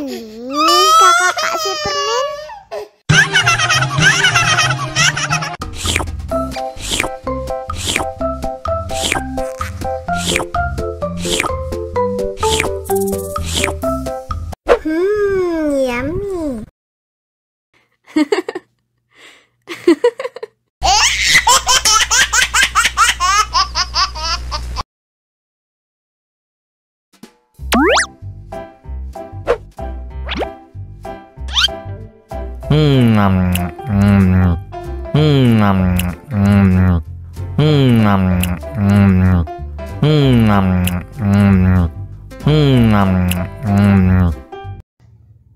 Ini kakak Kak Superman. Yummy.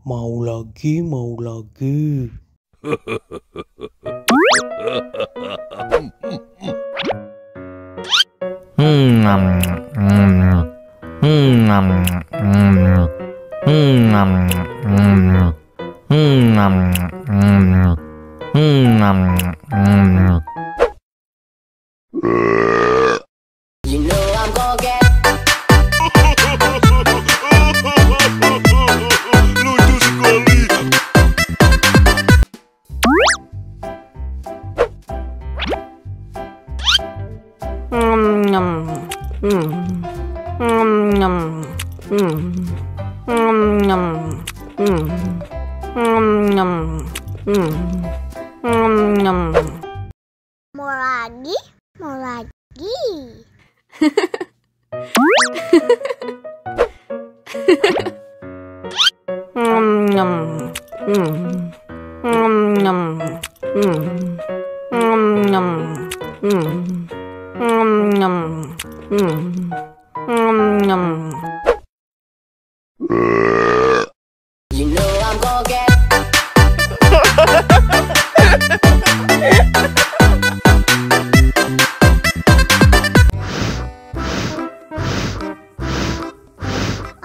Mau lagi, mau lagi. You know I'm gonna get Lucu sekali. Mau lagi? Mau lagi? You know I'm gonna get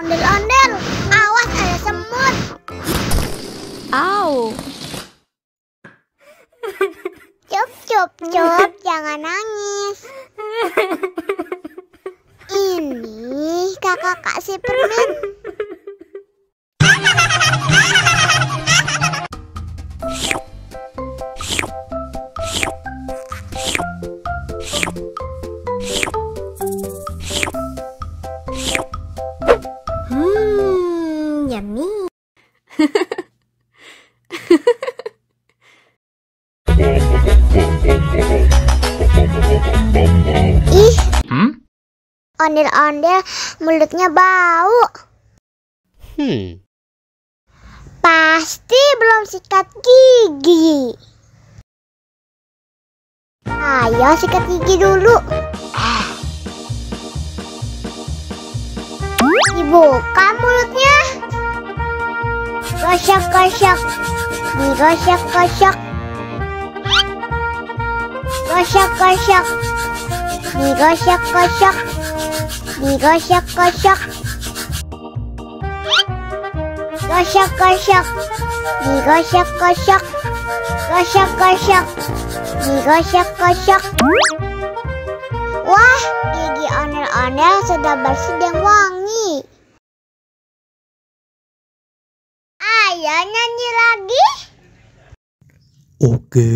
Ondel-ondel, awas ada semut. Au. Cup, cup, cup, jangan nangis. Ini kakak Kak Superman. Yummy. Ih, ondel-ondel mulutnya bau. Pasti belum sikat gigi. Ayo sikat gigi dulu. Dibuka mulutnya. Gosok-gosok. Digosok-gosok. Gosok-gosok. Digosok-gosok. Digosok-gosok. Gosok-gosok. Digosok-gosok. Gosok-gosok. Digosok-gosok. Wah, gigi ondel-ondel sudah bersih dan wangi. Ayo nyanyi lagi. Oke.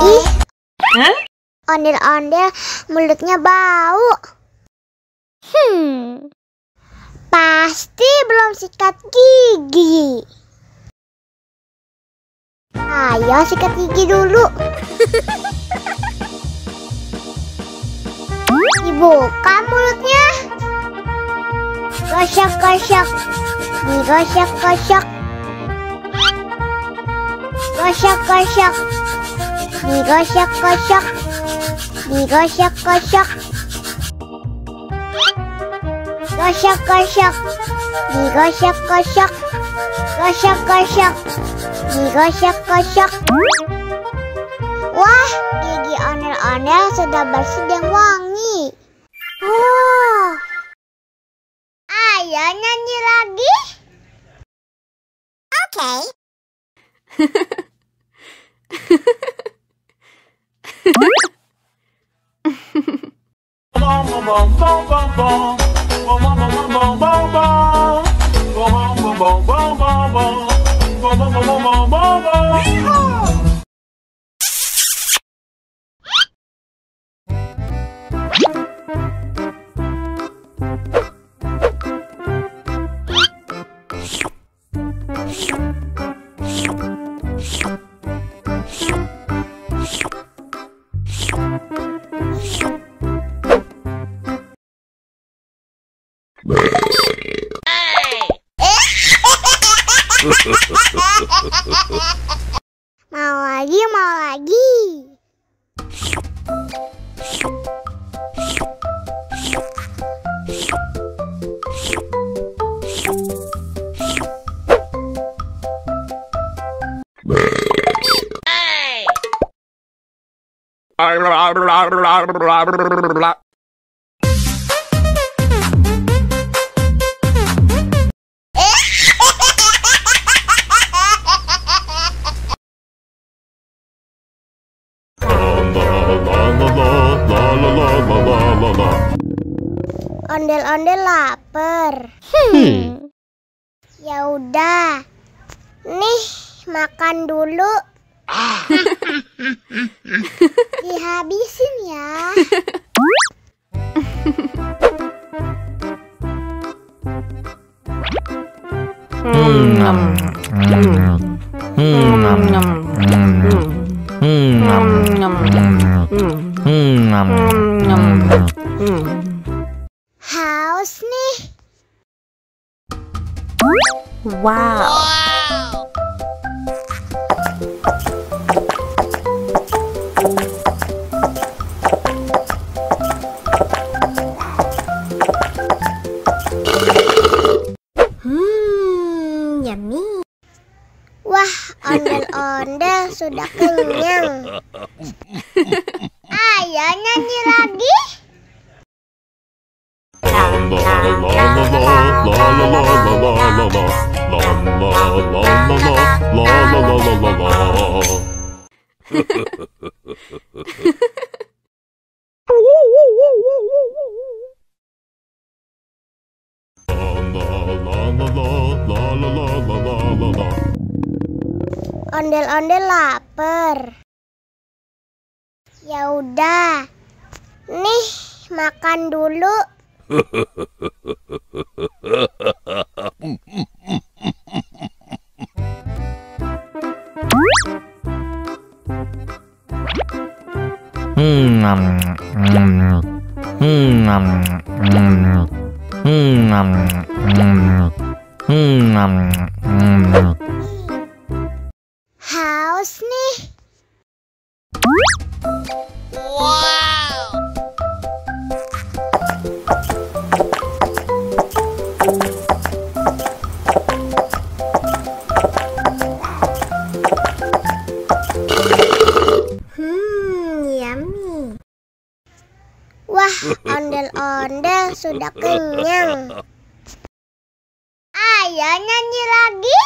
Ih, ondel-ondel mulutnya bau. Pasti belum sikat gigi. Ayo sikat gigi dulu. Dibuka mulutnya. Gosok-gosok. Digosok-gosok. Gosok-gosok. Digosok-gosok. Digosok-gosok. Gosok-gosok. Digosok-gosok. Gosok-gosok. Digosok-gosok. Wah, ondel-ondel sudah bersih dan wangi. Oh, ayo nyanyi lagi. Oke. Mau lagi, mau lagi. Ondel-ondel lapar. Ya udah. Nih, makan dulu. Dihabisin ya. Haus nih. Wow. Yummy. Wah, ondel-ondel sudah kenyang. Ayo nyanyi lagi. Ondel-ondel lapar. Ya udah. Nih, makan dulu. Haus nih. Yummy. Wah, ondel-ondel sudah kenyang. Ayo nyanyi lagi.